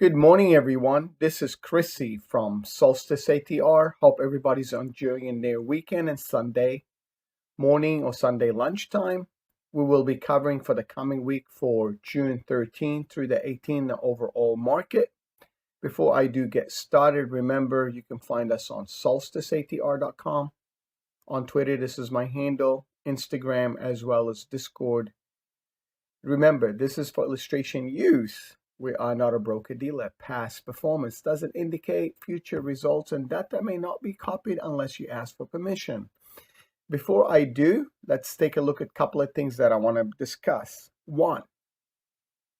Good morning, everyone. This is Chrissy from Solstice ATR. Hope everybody's enjoying their weekend and Sunday morning or Sunday lunchtime. We will be covering for the coming week for June 13th through the 18th, the overall market. Before I do get started, remember you can find us on solsticeatr.com. On Twitter, this is my handle, Instagram, as well as Discord. Remember, this is for illustration use. We are not a broker-dealer. Past performance doesn't indicate future results, and data may not be copied unless you ask for permission. Before I do, let's take a look at a couple of things that I want to discuss. One,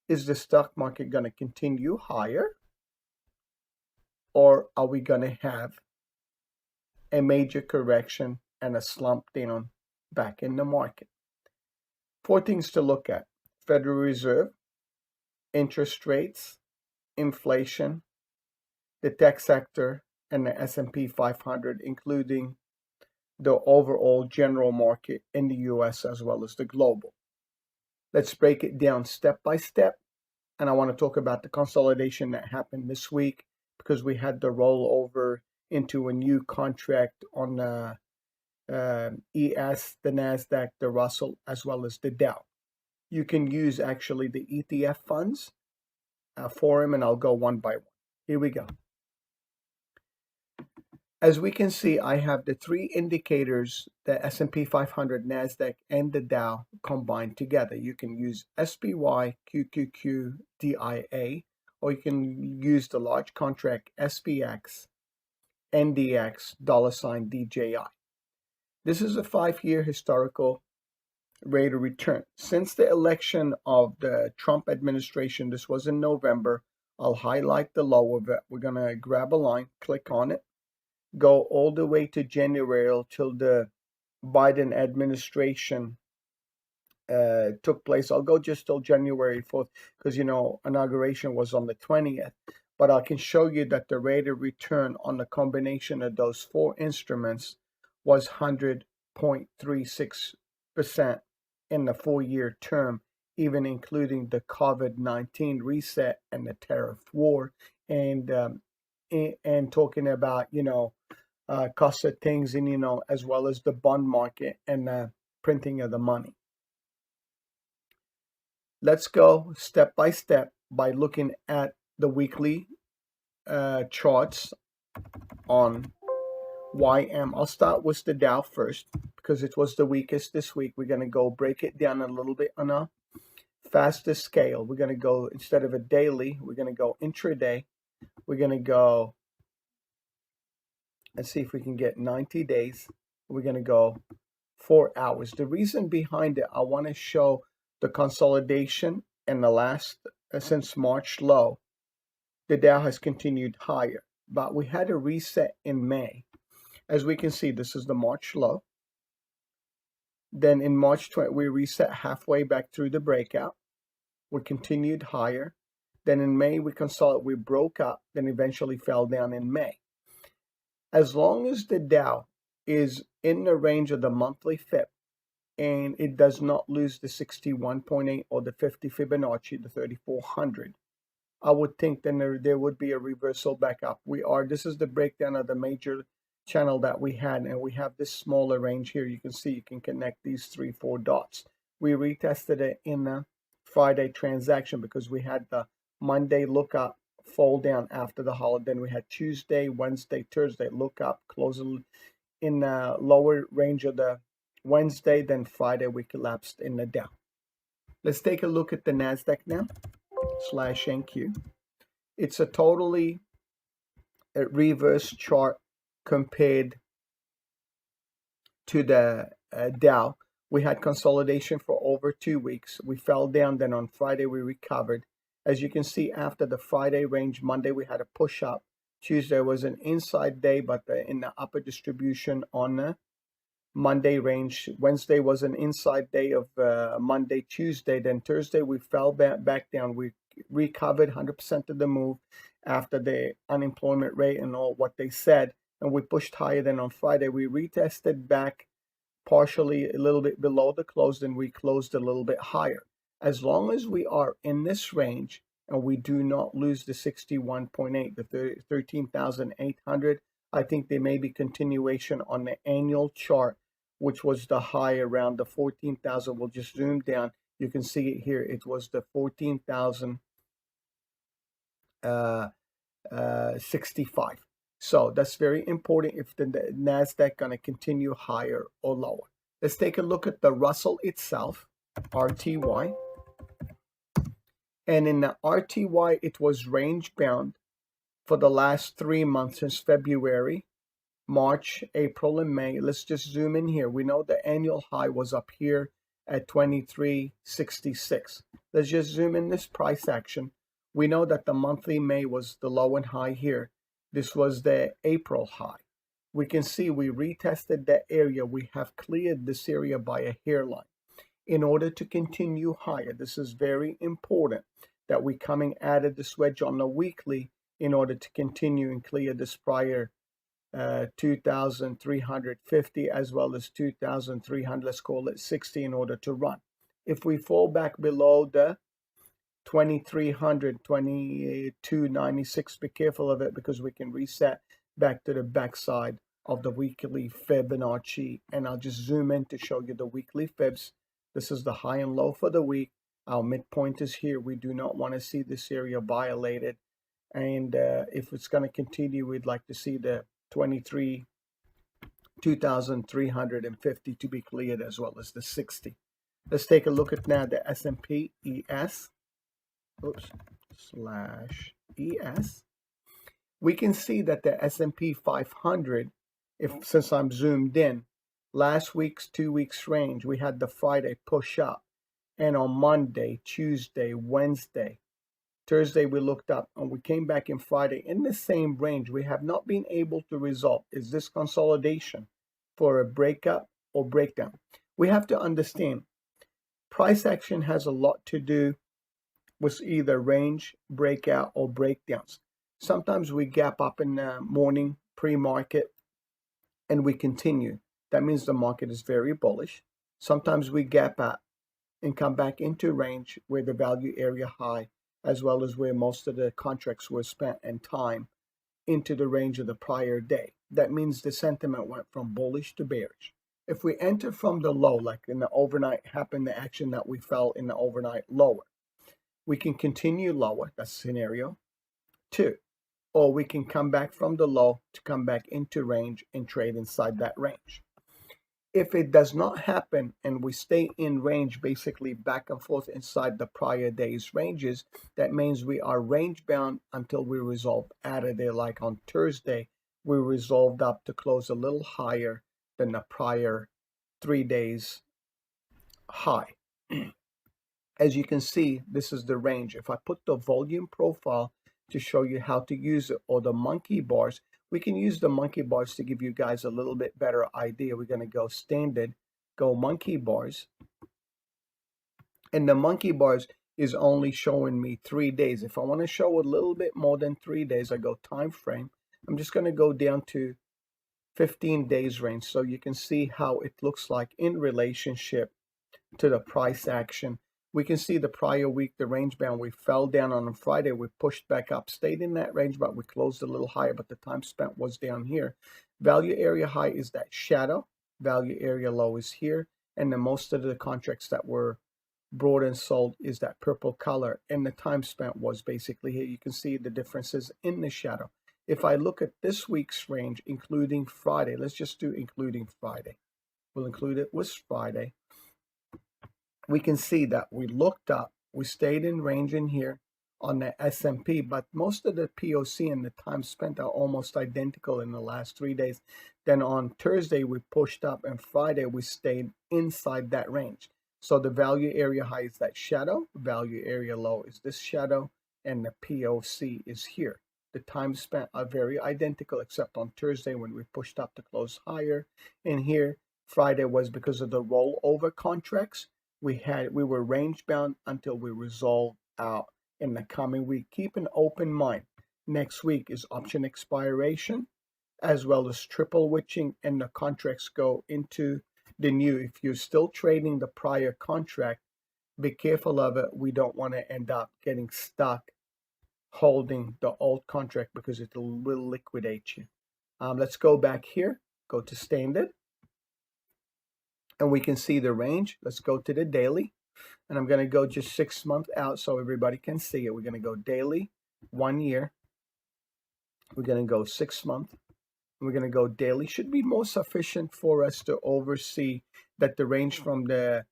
is the stock market going to continue higher, or are we going to have a major correction and a slump down back in the market? Four things to look at: Federal Reserve, interest rates, inflation, the tech sector, and the S&P 500, including the overall general market in the US as well as the global. Let's break it down step by step. And I want to talk about the consolidation that happened this week because we had the rollover into a new contract on the ES, the NASDAQ, the Russell, as well as the Dow. You can use actually the ETF funds for them, and I'll go one by one. Here we go. As we can see, I have the three indicators, the S&P 500, NASDAQ, and the Dow combined together. You can use SPY, QQQ, DIA, or you can use the large contract SPX, NDX, $DJI. This is a 5-year historical rate of return. Since the election of the Trump administration, this was in November, I'll highlight the low of it. We're going to grab a line, click on it, go all the way to January till the Biden administration took place. I'll go just till January 4th because, inauguration was on the 20th. But I can show you that the rate of return on the combination of those four instruments was 100.36% in the 4-year term, even including the COVID-19 reset and the tariff war, and talking about cost of things, and as well as the bond market and the printing of the money. Let's go step by step by looking at the weekly charts on YM. I'll start with the Dow first because it was the weakest this week. We're going to go break it down a little bit on a faster scale. We're going to go, instead of a daily, we're going to go intraday. We're going to go, let's see if we can get 90 days. We're going to go 4 hours. The reason behind it, I want to show the consolidation in the last, since March low. The Dow has continued higher, but we had a reset in May. As we can see, this is the March low. Then in March 20, we reset halfway back through the breakout. We continued higher. Then in May, we broke up, then eventually fell down in May. As long as the Dow is in the range of the monthly FIB and it does not lose the 61.8 or the 50 Fibonacci, the 3400, I would think then there would be a reversal back up. This is the breakdown of the major channel that we had, and we have this smaller range here. You can see you can connect these 3-4 dots. We retested it in the Friday transaction because we had the Monday look up, fall down after the holiday. Then we had Tuesday, Wednesday, Thursday look up, close in the lower range of the Wednesday. Then Friday we collapsed in the Dow. Let's take a look at the NASDAQ now, /NQ. It's a totally reverse chart compared to the Dow. We had consolidation for over 2 weeks. We fell down, then on Friday we recovered. As you can see, after the Friday range, Monday we had a push up. Tuesday was an inside day, but in the upper distribution on the Monday range. Wednesday was an inside day of Monday, Tuesday. Then Thursday we fell back down. We recovered 100% of the move after the unemployment rate and all what they said. And we pushed higher. Then on Friday, we retested back partially a little bit below the close, then we closed a little bit higher. As long as we are in this range and we do not lose the 61.8, the 13,800. I think there may be continuation on the annual chart, which was the high around the 14,000. We'll just zoom down. You can see it here. It was the 14,065. So that's very important if the NASDAQ going to continue higher or lower. Let's take a look at the Russell itself, RTY. And in the RTY, it was range bound for the last 3 months since February, March, April, and May. Let's just zoom in here. We know the annual high was up here at 23.66. Let's just zoom in this price action. We know that the monthly May was the low and high here. This was the April high. We can see we retested that area. We have cleared this area by a hairline. In order to continue higher, this is very important that we coming out of this wedge on the weekly in order to continue and clear this prior 2,350 as well as 2,300, let's call it 60, in order to run. If we fall back below the 2,300, 2296, be careful of it because we can reset back to the backside of the weekly Fibonacci. And I'll just zoom in to show you the weekly fibs. This is the high and low for the week. Our midpoint is here. We do not want to see this area violated. And if it's going to continue, we'd like to see the 2,350 to be cleared as well as the 60. Let's take a look at now the S&P ES. /ES. We can see that the S&P 500, since I'm zoomed in, last week's 2 weeks range, we had the Friday push up. And on Monday, Tuesday, Wednesday, Thursday, we looked up and we came back in Friday in the same range. We have not been able to resolve. Is this consolidation for a breakup or breakdown? We have to understand price action has a lot to do with either range, breakout, or breakdowns. Sometimes we gap up in the morning pre-market and we continue. That means the market is very bullish. Sometimes we gap up and come back into range where the value area high, as well as where most of the contracts were spent and time into the range of the prior day. That means the sentiment went from bullish to bearish. If we enter from the low, like in the overnight happened, the action that we fell in the overnight lower, we can continue lower, that's scenario 2. Or we can come back from the low to come back into range and trade inside that range. If it does not happen and we stay in range, basically back and forth inside the prior day's ranges, that means we are range bound until we resolve out of there. Like on Thursday, we resolved up to close a little higher than the prior 3 days high. As you can see, this is the range. If I put the volume profile to show you how to use it, or the monkey bars, we can use the monkey bars to give you guys a little bit better idea. We're going to go standard, go monkey bars. And the monkey bars is only showing me 3 days. If I want to show a little bit more than 3 days, I go time frame. I'm just going to go down to 15 days range so you can see how it looks like in relationship to the price action. We can see the prior week, the range bound, we fell down on Friday. We pushed back up, stayed in that range, but we closed a little higher, but the time spent was down here. Value area high is that shadow. Value area low is here. And then most of the contracts that were brought and sold is that purple color. And the time spent was basically here. You can see the differences in the shadow. If I look at this week's range, including Friday, let's just do including Friday. We'll include it with Friday. We can see that we looked up, we stayed in range in here on the S&P, but most of the POC and the time spent are almost identical in the last 3 days. Then on Thursday, we pushed up, and Friday, we stayed inside that range. So the value area high is that shadow, value area low is this shadow, and the POC is here. The time spent are very identical, except on Thursday when we pushed up to close higher. And here, Friday was because of the rollover contracts. We were range bound until we resolve out in the coming week. Keep an open mind. Next week is option expiration, as well as triple witching, and the contracts go into the new. If you're still trading the prior contract, be careful of it. We don't want to end up getting stuck holding the old contract because it will liquidate you. Let's go back here, go to standard, and we can see the range. Let's go to the daily, and I'm going to go just 6 months out so everybody can see it. We're going to go daily, 1 year. We're going to go 6 months. We're going to go daily. Should be more sufficient for us to oversee that the range from the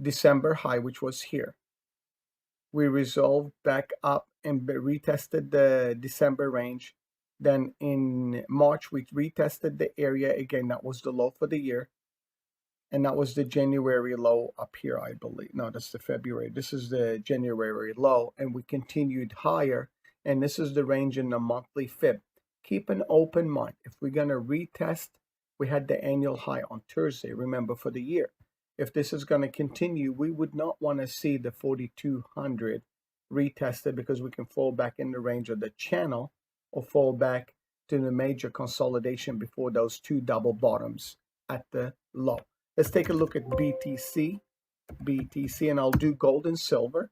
December high, which was here, we resolved back up and retested the December range. Then in March, we retested the area again. That was the low for the year. And that was the January low up here, I believe. No, that's the February. This is the January low. And we continued higher. And this is the range in the monthly fib. Keep an open mind. If we're going to retest, we had the annual high on Thursday, remember, for the year. If this is going to continue, we would not want to see the 4,200 retested because we can fall back in the range of the channel or fall back to the major consolidation before those two double bottoms at the low. Let's take a look at BTC, and I'll do gold and silver.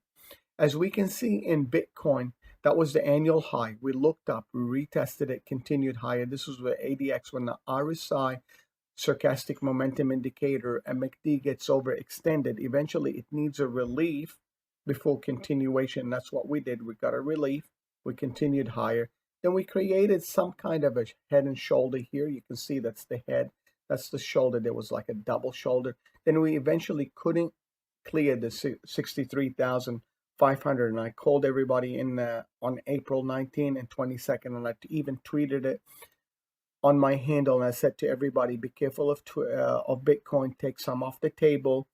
As we can see in Bitcoin, that was the annual high. We looked up, we retested it, continued higher. This was where ADX, when the RSI, stochastic momentum indicator, and MACD gets overextended. Eventually, it needs a relief before continuation. That's what we did. We got a relief. We continued higher. Then we created some kind of a head and shoulder here. You can see that's the head. That's the shoulder. There was like a double shoulder. Then we eventually couldn't clear the 63,500. And I called everybody in on April 19 and 22nd. And I even tweeted it on my handle, and I said to everybody, be careful of Bitcoin, take some off the table,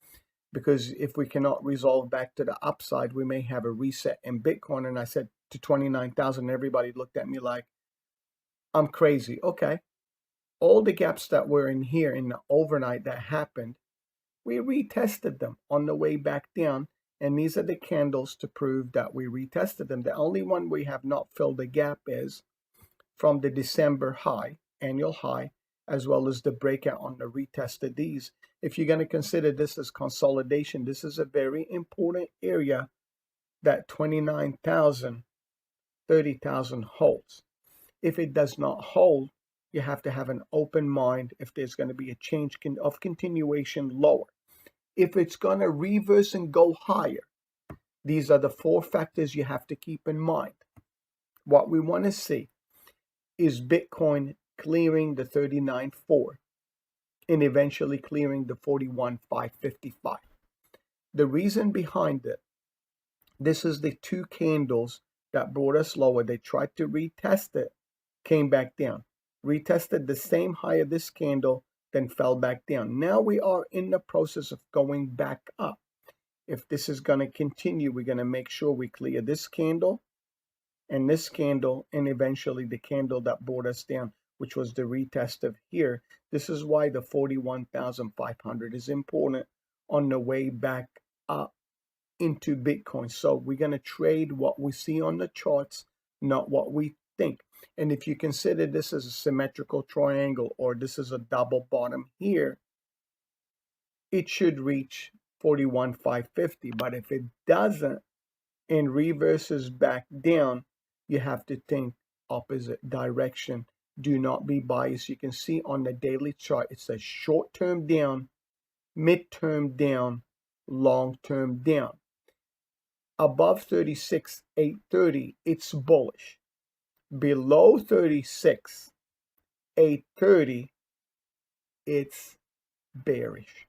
because if we cannot resolve back to the upside, we may have a reset in Bitcoin. And I said to 29,000, everybody looked at me like I'm crazy. Okay, all the gaps that were in here in the overnight that happened, we retested them on the way back down, and these are the candles to prove that we retested them. The only one we have not filled the gap is from the December high, annual high, as well as the breakout on the retest of these. If you're going to consider this as consolidation, this is a very important area that 29,000, 30,000 holds. If it does not hold, you have to have an open mind if there's going to be a change of continuation lower. If it's going to reverse and go higher, these are the 4 factors you have to keep in mind. What we want to see is Bitcoin clearing the 39.4 and eventually clearing the 41,555. The reason behind it, this is the 2 candles that brought us lower. They tried to retest it, came back down, retested the same high of this candle, then fell back down. Now we are in the process of going back up. If this is going to continue, we're going to make sure we clear this candle and this candle, and eventually the candle that brought us down, which was the retest of here. This is why the 41,500 is important on the way back up into Bitcoin. So we're going to trade what we see on the charts, not what we think. And if you consider this as a symmetrical triangle, or this is a double bottom here, it should reach 41,550. But if it doesn't and reverses back down, you have to think opposite direction. Do not be biased. You can see on the daily chart, it says short-term down, mid-term down, long-term down. Above 36,830, it's bullish. Below 36,830, it's bearish.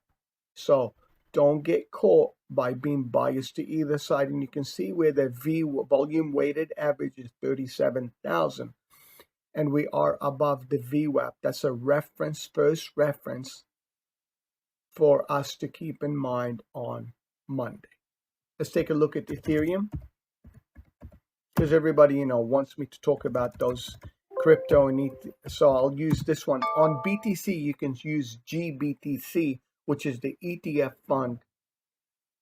So don't get caught by being biased to either side. And you can see where the V volume weighted average is 37,000. And we are above the VWAP. That's a reference, first reference for us to keep in mind on Monday. Let's take a look at Ethereum, because everybody, wants me to talk about those crypto and so I'll use this one. On BTC, you can use GBTC, which is the ETF fund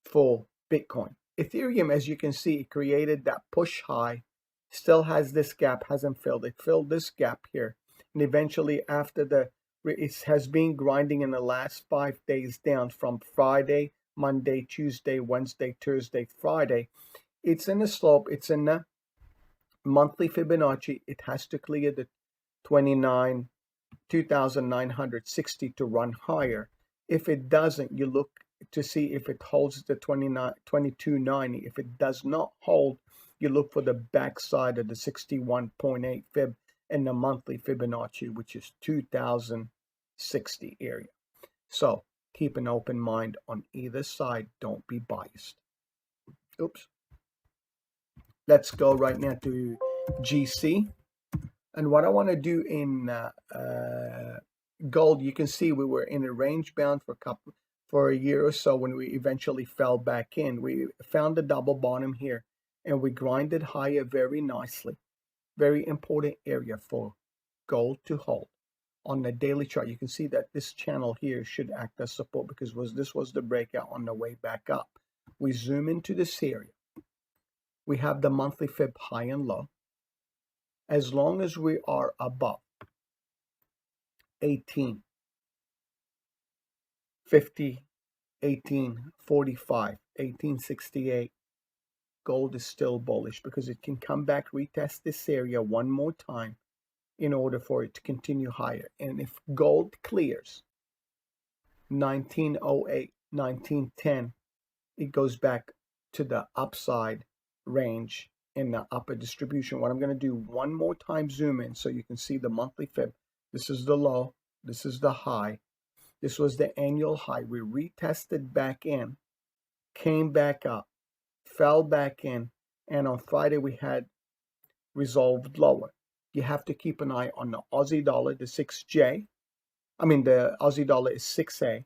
for Bitcoin. Ethereum, as you can see, it created that push high, still has this gap, hasn't filled. It filled this gap here. And eventually after it has been grinding in the last 5 days down from Friday, Monday, Tuesday, Wednesday, Thursday, Friday. It's in the slope. It's in the monthly Fibonacci, it has to clear the 2,960 to run higher. If it doesn't, you look to see if it holds the 2290. If it does not hold, you look for the backside of the 61.8 fib in the monthly Fibonacci, which is 2060 area. So keep an open mind on either side. Don't be biased. Oops. Let's go right now to GC. And what I want to do in gold, you can see we were in a range bound for a year or so when we eventually fell back in. We found the double bottom here and we grinded higher very nicely. Very important area for gold to hold. On the daily chart, you can see that this channel here should act as support because this was the breakout on the way back up. We zoom into this area. We have the monthly fib high and low. As long as we are above 1850, 1845, 1868, gold is still bullish because it can come back, retest this area one more time in order for it to continue higher. And if gold clears 1908, 1910, it goes back to the upside range in the upper distribution. What I'm going to do one more time, zoom in so you can see the monthly fib. This is the low, this is the high, this was the annual high. We retested back in, came back up, fell back in, and on Friday we had resolved lower. You have to keep an eye on the Aussie dollar, the 6J. I mean, the Aussie dollar is 6A.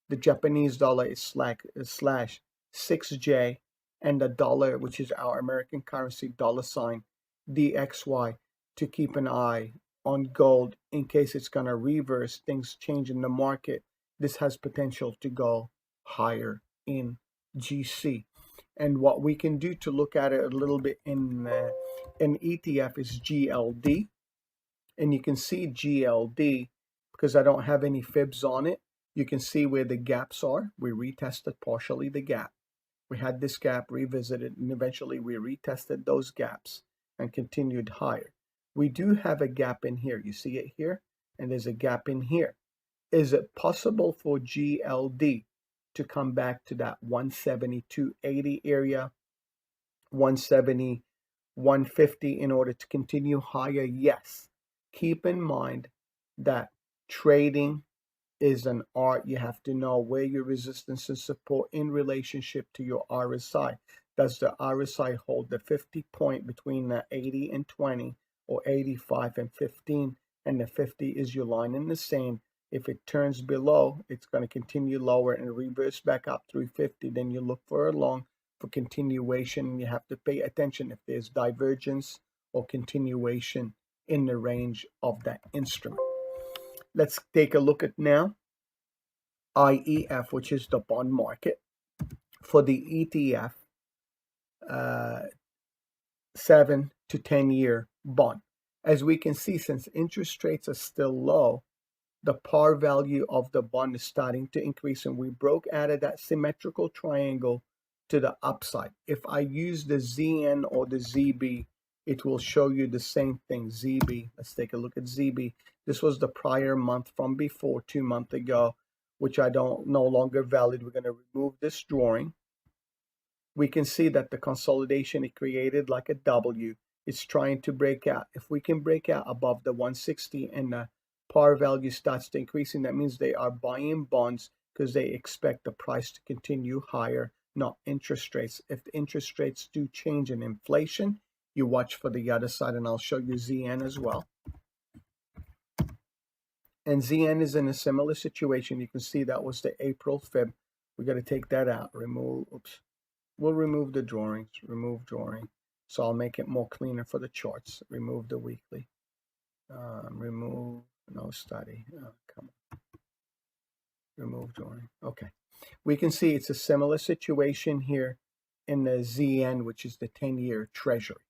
The Japanese dollar is slash 6J. And the dollar, which is our American currency, $, DXY, to keep an eye on gold in case it's going to reverse, things change in the market. This has potential to go higher in GC. And what we can do to look at it a little bit in ETF is GLD. And you can see GLD, because I don't have any fibs on it, you can see where the gaps are. We retested partially the gap. We had this gap, revisited, and eventually we retested those gaps and continued higher. We do have a gap in here. You see it here? And there's a gap in here. Is it possible for GLD to come back to that 172.80 area, 170, 150 in order to continue higher? Yes. Keep in mind that trading is an art. You have to know where your resistance and support in relationship to your RSI. Does the RSI hold the 50 point between the 80 and 20 or 85 and 15? And the 50 is your line in the sand. If it turns below, it's going to continue lower and reverse back up through 50. Then you look for a long for continuation. You have to pay attention if there's divergence or continuation in the range of that instrument. Let's take a look at now IEF, which is the bond market. For the ETF, 7 to 10 year bond. As we can see, since interest rates are still low, the par value of the bond is starting to increase, and we broke out of that symmetrical triangle to the upside. If I use the ZN or the ZB, it will show you the same thing. ZB, let's take a look at ZB. This was the prior month from before, 2 months ago, which I don't no longer valid. We're going to remove this drawing. We can see that the consolidation it created like a W. It's trying to break out. If we can break out above the 160 and the par value starts to increasing, that means they are buying bonds because they expect the price to continue higher, not interest rates. If the interest rates do change in inflation, you watch for the other side, and I'll show you ZN as well. And ZN is in a similar situation. You can see that was the April fib. We got to take that out. Remove. Oops. We'll remove the drawings. Remove drawing. So I'll make it more cleaner for the charts. Remove the weekly. Remove. No study. Come on. Remove drawing. Okay. We can see it's a similar situation here in the ZN, which is the 10-year treasury.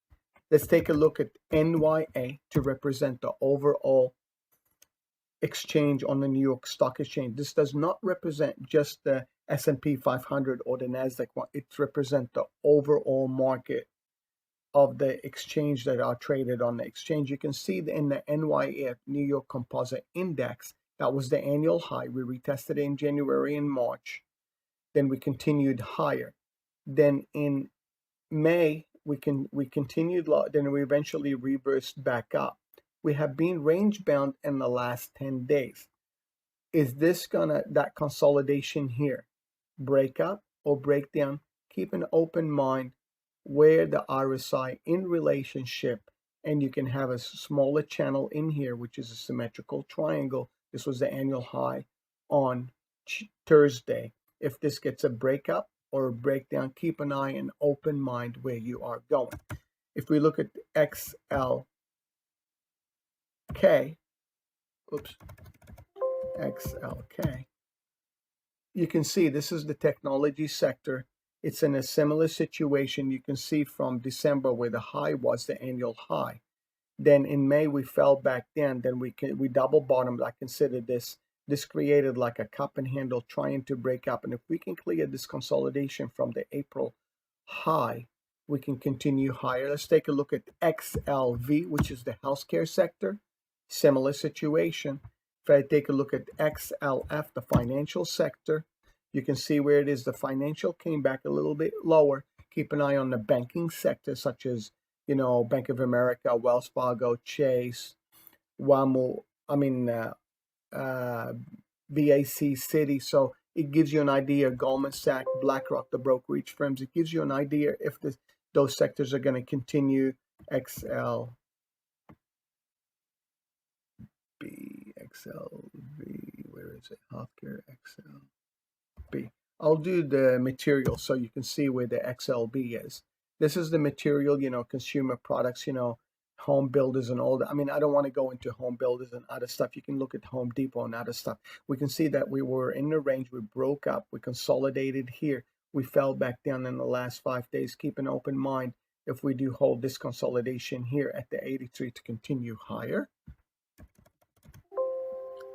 Let's take a look at NYA to represent the overall exchange on the New York Stock Exchange. This does not represent just the S&P 500 or the NASDAQ one. It represents the overall market of the exchange that are traded on the exchange. You can see in the NYF, New York Composite Index, that was the annual high. We retested it in January and March. Then we continued higher. Then in May, we continued low, then we eventually reversed back up. We have been range bound in the last 10 days. Is this that consolidation here, break up or break down? Keep an open mind where the RSI in relationship, and you can have a smaller channel in here, which is a symmetrical triangle. This was the annual high on Thursday. If this gets a breakup or a breakdown, keep an eye and open mind where you are going. If we look at XLK, XLK, you can see this is the technology sector. It's in a similar situation. You can see from December where the high was, the annual high. Then in May we fell back down. Then we double bottomed. I consider this created like a cup and handle trying to break up. And if we can clear this consolidation from the April high, we can continue higher. Let's take a look at XLV, which is the healthcare sector. Similar situation. If I take a look at XLF, the financial sector, you can see where it is. The financial came back a little bit lower. Keep an eye on the banking sector, such as, Bank of America, Wells Fargo, Chase, BAC City. So it gives you an idea. Goldman Sachs, BlackRock, the brokerage firms. It gives you an idea if those sectors are going to continue. XLV, where is it? Healthcare, XLB. I'll do the material so you can see where the XLB is. This is the material, consumer products, home builders and all that. I mean, I don't want to go into home builders and other stuff. You can look at Home Depot and other stuff. We can see that we were in the range. We broke up. We consolidated here. We fell back down in the last 5 days. Keep an open mind if we do hold this consolidation here at the 83 to continue higher.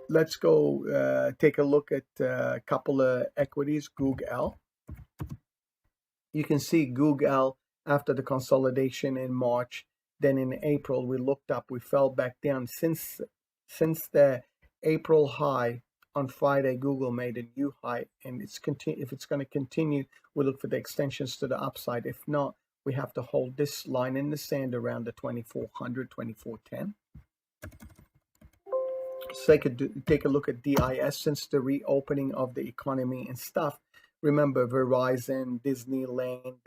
Let's go take a look at a couple of equities. Google. You can see Google after the consolidation in March. Then in April, we looked up, we fell back down. Since the April high on Friday, Google made a new high, and if it's going to continue, we look for the extensions to the upside. If not, we have to hold this line in the sand around the 2400, 2410. So take a look at DIS since the reopening of the economy and stuff. Remember Verizon, Disneyland,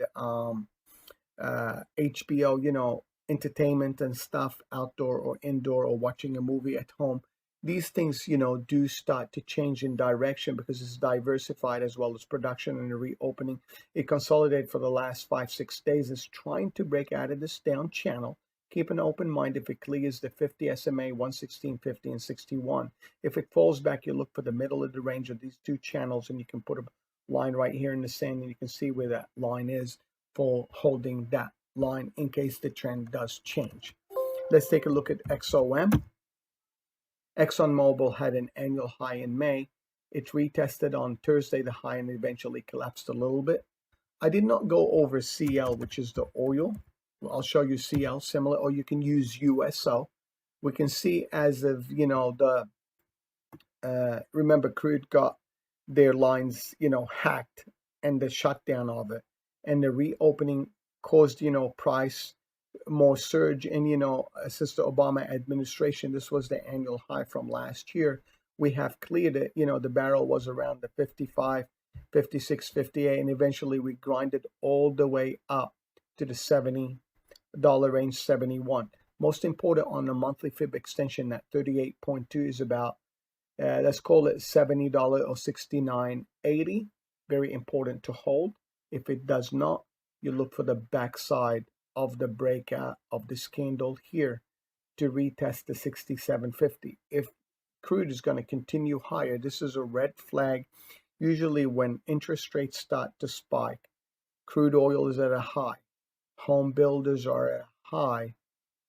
HBO, entertainment and stuff, outdoor or indoor, or watching a movie at home. These things, do start to change in direction because it's diversified as well as production and the reopening. It consolidated for the last 5-6 days. It's trying to break out of this down channel. Keep an open mind if it clears the 50 SMA, 116.50 and 61. If it falls back, you look for the middle of the range of these two channels, and you can put a line right here in the sand, and you can see where that line is for holding that line in case the trend does change. Let's take a look at XOM. ExxonMobil had an annual high in May. It retested on Thursday the high and eventually collapsed a little bit. I did not go over CL, which is the oil. I'll show you CL similar, or you can use USO. We can see as of, remember Crude got their lines, hacked, and the shutdown of it. And the reopening caused, price more surge. And, since the Obama administration, this was the annual high from last year. We have cleared it. The barrel was around the 55, 56, 58, and eventually we grinded all the way up to the $70 range, 71. Most important on the monthly fib extension, that 38.2 is about, let's call it $70 or 69.80. Very important to hold. If it does not, you look for the backside of the breakout of this candle here to retest the 67.50. If crude is going to continue higher, this is a red flag. Usually when interest rates start to spike, crude oil is at a high, home builders are at a high,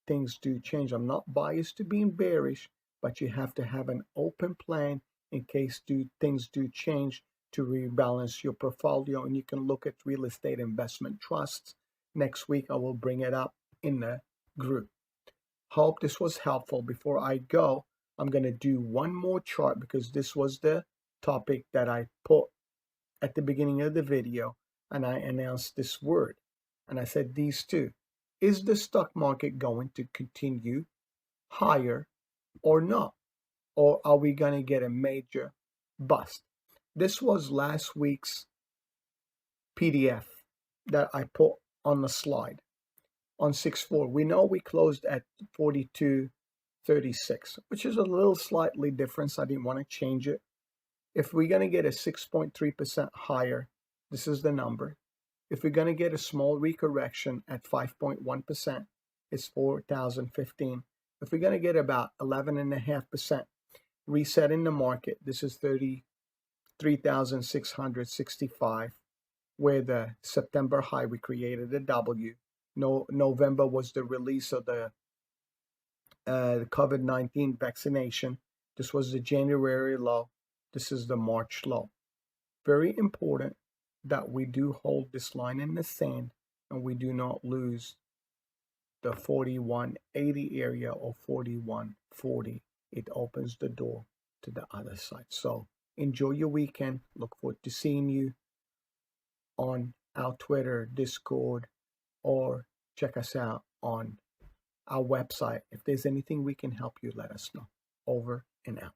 things do change. I'm not biased to being bearish, but you have to have an open plan in case things do change to rebalance your portfolio. And you can look at real estate investment trusts. Next week, I will bring it up in the group. Hope this was helpful. Before I go, I'm going to do one more chart because this was the topic that I put at the beginning of the video, and I announced this word. And I said these two. Is the stock market going to continue higher or not? Or are we going to get a major bust? This was last week's PDF that I put on the slide on 6-4. We know we closed at 42.36, which is a little slightly difference. I didn't want to change it. If we're going to get a 6.3% higher, this is the number. If we're going to get a small recorrection at 5.1%, it's 4,015. If we're going to get about 11.5% reset in the market, this is 33,665, where the September high we created a W. November was the release of the COVID-19 vaccination. This was the January low. This is the March low. Very important that we do hold this line in the sand and we do not lose the 4180 area or 4140. It opens the door to the other side. So enjoy your weekend. Look forward to seeing you on our Twitter, Discord, or check us out on our website. If there's anything we can help you, let us know. Over and out.